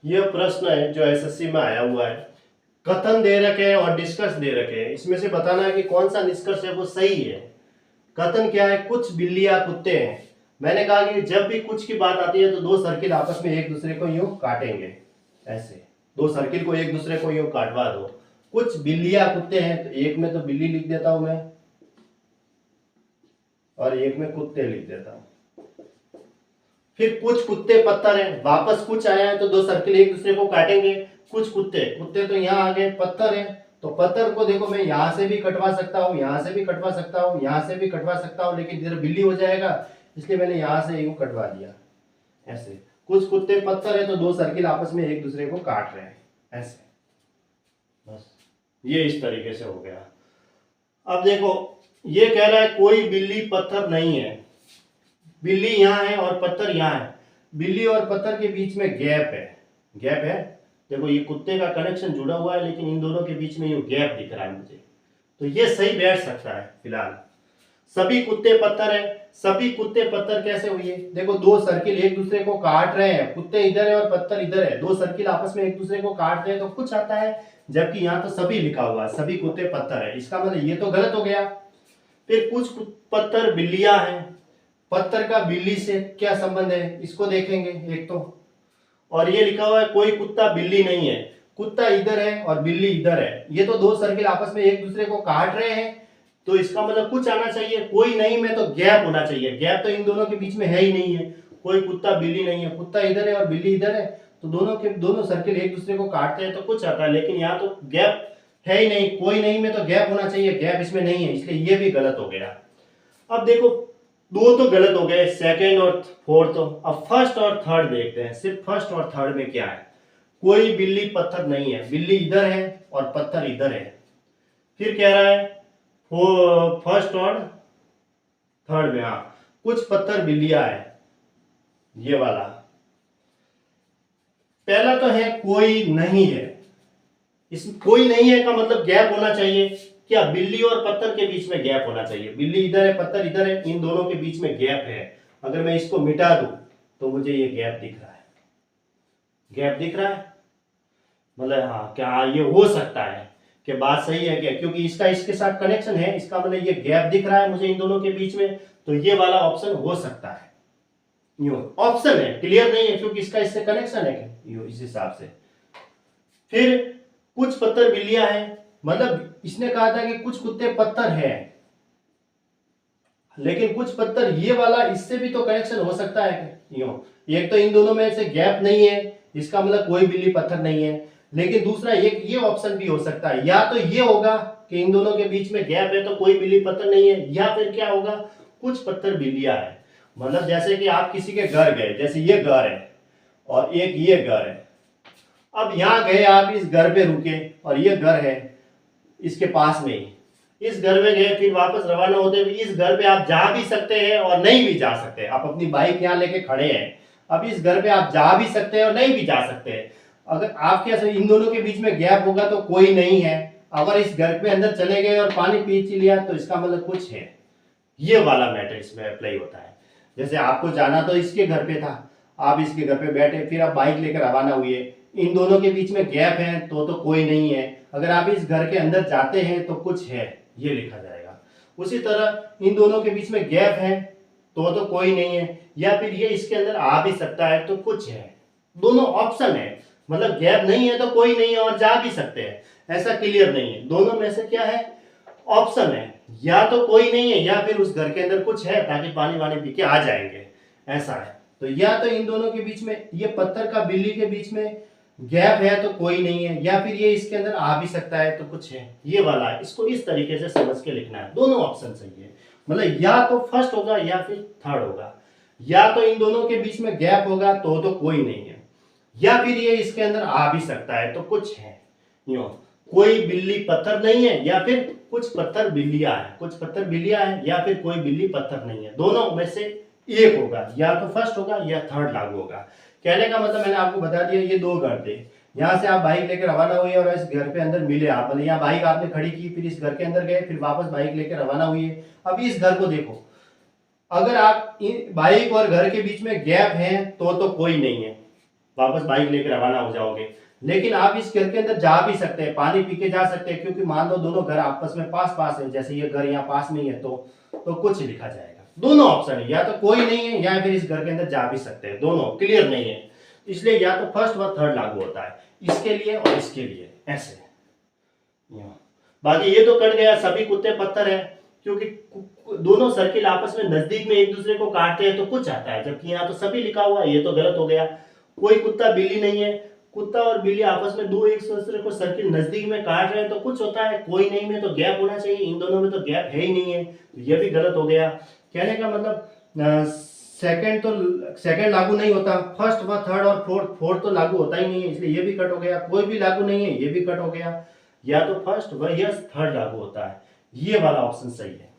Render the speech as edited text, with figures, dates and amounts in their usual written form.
ये प्रश्न है जो एसएससी में आया हुआ है। कथन दे रखे हैं और निष्कर्ष दे रखे हैं, इसमें से बताना है कि कौन सा निष्कर्ष है वो सही है। कथन क्या है? कुछ बिल्लियां कुत्ते हैं। मैंने कहा कि जब भी कुछ की बात आती है तो दो सर्किल आपस में एक दूसरे को यूं काटेंगे, ऐसे दो सर्किल को एक दूसरे को यूं काटवा दो। कुछ बिल्लियां कुत्ते हैं, तो एक में तो बिल्ली लिख देता हूं मैं और एक में कुत्ते लिख देता हूं। फिर कुछ कुत्ते पत्थर हैं, वापस कुछ आया है तो दो सर्किल एक दूसरे को काटेंगे। कुछ कुत्ते कुत्ते तो यहाँ आ गए, पत्थर है तो पत्थर को देखो मैं यहां से भी कटवा सकता हूँ, यहां से भी कटवा सकता हूँ, यहां से भी कटवा सकता हूँ, लेकिन इधर बिल्ली हो जाएगा इसलिए मैंने यहां से यूं कटवा दिया ऐसे। कुछ कुत्ते पत्थर है तो दो सर्किल आपस में एक दूसरे को काट रहे हैं ऐसे। बस ये इस तरीके से हो गया। अब देखो ये कह रहा है कोई बिल्ली पत्थर नहीं है। बिल्ली यहाँ है और पत्थर यहाँ है। बिल्ली और पत्थर के बीच में गैप है। गैप है, देखो ये कुत्ते का कनेक्शन जुड़ा हुआ है लेकिन इन दोनों के बीच में ये गैप दिख रहा है मुझे, तो ये सही बैठ सकता है फिलहाल। सभी कुत्ते पत्थर है। सभी कुत्ते पत्थर कैसे हुए? देखो दो सर्किल एक दूसरे को काट रहे हैं, कुत्ते इधर है और पत्थर इधर है, दो सर्किल आपस में एक दूसरे को काट रहे हैं तो कुछ आता है, जबकि यहाँ तो सभी लिखा हुआ है, सभी कुत्ते पत्थर है, इसका मतलब ये तो गलत हो गया। फिर कुछ पत्थर बिल्लियां हैं। पत्थर का बिल्ली से क्या संबंध है इसको देखेंगे एक तो। और ये लिखा हुआ है कोई कुत्ता बिल्ली नहीं है। कुत्ता इधर है और बिल्ली इधर है, ये तो दो सर्किल आपस में एक दूसरे को काट रहे हैं, तो इसका मतलब कुछ आना चाहिए, कोई नहीं में तो गैप होना चाहिए। गैप तो इन दोनों के बीच में है ही नहीं है। कोई कुत्ता बिल्ली नहीं है, कुत्ता इधर है और बिल्ली इधर है, तो दोनों सर्किल एक दूसरे को काटते हैं तो कुछ आता है, लेकिन यहाँ तो गैप है ही नहीं। कोई नहीं में तो गैप होना चाहिए, गैप इसमें नहीं है, इसलिए ये भी गलत हो गया। अब देखो दो तो गलत हो गए, सेकंड और फोर्थ। अब फर्स्ट और थर्ड देखते हैं। सिर्फ फर्स्ट और थर्ड में क्या है? कोई बिल्ली पत्थर नहीं है, बिल्ली इधर है और पत्थर इधर है। फिर कह रहा है फर्स्ट और थर्ड में हाँ कुछ पत्थर बिल्लियां है, ये वाला। पहला तो है कोई नहीं है। इस कोई नहीं है का मतलब गैप होना चाहिए। क्या बिल्ली और पत्थर के बीच में गैप होना चाहिए? बिल्ली इधर है पत्थर इधर है, इन दोनों के बीच में गैप है। अगर मैं इसको मिटा दूं तो मुझे ये गैप दिख रहा है। गैप दिख रहा है मतलब हाँ, क्या ये हो सकता है कि बात सही है क्या? क्योंकि इसका इसके साथ कनेक्शन है, इसका मतलब ये गैप दिख रहा है मुझे इन दोनों के बीच में, तो ये वाला ऑप्शन हो सकता है। यूं ऑप्शन है, क्लियर नहीं है क्योंकि इसका इससे कनेक्शन है यूं इस हिसाब से। फिर कुछ पत्थर बिल्लियां हैं, मतलब इसने कहा था कि कुछ कुत्ते पत्थर है, लेकिन कुछ पत्थर ये वाला इससे भी तो कनेक्शन हो सकता है यूं। एक तो इन दोनों में से गैप नहीं है, इसका मतलब कोई बिल्ली पत्थर नहीं है। लेकिन दूसरा एक ये ऑप्शन भी हो सकता है, या तो ये होगा कि इन दोनों के बीच में गैप है तो कोई बिल्ली पत्थर नहीं है, या फिर क्या होगा कुछ पत्थर बिल्लियां है। मतलब जैसे कि आप किसी के घर गए, जैसे ये घर है और एक ये घर है। अब यहां गए आप, इस घर पे रुके और ये घर है इसके पास में ही, इस घर में गए फिर वापस रवाना होते हुए इस घर पे आप जा भी सकते हैं और नहीं भी जा सकते। आप अपनी बाइक यहाँ लेके खड़े हैं, अब इस घर पे आप जा भी सकते हैं और नहीं भी जा सकते हैं। अगर आपके इन दोनों के बीच में गैप होगा तो कोई नहीं है। अगर इस घर पे अंदर चले गए और पानी पी लिया तो इसका मतलब कुछ है। ये वाला मैटर इसमें अप्लाई होता है। जैसे आपको जाना तो इसके घर पे था, आप इसके घर पे बैठे, फिर आप बाइक लेकर रवाना हुए, इन दोनों के बीच में गैप है तो कोई नहीं है। अगर आप इस घर के अंदर जाते हैं तो कुछ है, ये लिखा जाएगा। उसी तरह इन दोनों के बीच में गैप है तो कोई नहीं है, या फिर ये इसके अंदर आ भी सकता है तो कुछ है। दोनों ऑप्शन है, मतलब गैप नहीं है तो कोई नहीं है और जा भी सकते हैं, ऐसा क्लियर नहीं है। दोनों में से क्या है? ऑप्शन है, या तो कोई नहीं है या फिर उस घर के अंदर कुछ है ताकि पानी वानी पी के आ जाएंगे, ऐसा है। तो या तो इन दोनों के बीच में, ये पत्थर का बिल्ली के बीच में गैप है तो कोई नहीं है, या फिर ये इसके अंदर आ भी सकता है तो कुछ है, ये वाला है। इसको इस तरीके से समझ के लिखना है। दोनों ऑप्शन सही है, मतलब या तो फर्स्ट होगा या फिर थर्ड होगा। या तो इन दोनों के बीच में गैप होगा तो कोई नहीं है, या फिर ये इसके अंदर आ भी सकता है तो कुछ है। यूं कोई बिल्ली पत्थर नहीं है, या फिर कुछ पत्थर बिल्लियां हैं। कुछ पत्थर बिल्लियां हैं या फिर कोई बिल्ली पत्थर नहीं है, दोनों में से एक होगा, या तो फर्स्ट होगा या थर्ड लागू होगा। कहने का मतलब मैंने आपको बता दिया, ये दो घर थे, यहाँ से आप बाइक लेकर रवाना हुए और इस घर पे अंदर मिले आप, मतलब यहाँ बाइक आपने खड़ी की, फिर इस घर के अंदर गए, फिर वापस बाइक लेकर रवाना हुए। अब इस घर को देखो, अगर आप बाइक और घर के बीच में गैप है तो कोई नहीं है, वापस बाइक लेकर रवाना हो जाओगे। लेकिन आप इस घर के अंदर जा भी सकते हैं, पानी पी के जा सकते हैं, क्योंकि मान लो दोनों घर आपस में पास पास है, जैसे ये घर यहाँ पास में ही है, तो कुछ लिखा जाएगा। दोनों ऑप्शन है, या तो कोई नहीं है या फिर इस घर के अंदर जा भी सकते हैं, दोनों क्लियर नहीं है, इसलिए या तो फर्स्ट व थर्ड लागू होता है, इसके लिए और इसके लिए, ऐसे। बाकी ये तो कट गया, सभी कुत्ते पत्थर है, क्योंकि दोनों सर्किल आपस में नजदीक में एक दूसरे को काटते हैं तो कुछ आता है, जबकि यहाँ तो सभी लिखा हुआ है, ये तो गलत हो गया। कोई कुत्ता बिल्ली नहीं है, कुत्ता और बिल्ली आपस में दो एक दूसरे को सर्किल नजदीक में काट रहे हैं तो कुछ होता है, कोई नहीं में तो गैप होना चाहिए, इन दोनों में तो गैप है ही नहीं है, तो ये भी गलत हो गया। कहने का मतलब सेकंड लागू नहीं होता, फर्स्ट व थर्ड और फोर्थ तो लागू होता ही नहीं है, इसलिए ये भी कट हो गया। कोई भी लागू नहीं है, ये भी कट हो गया। या तो फर्स्ट व यस थर्ड लागू होता है, ये वाला ऑप्शन सही है।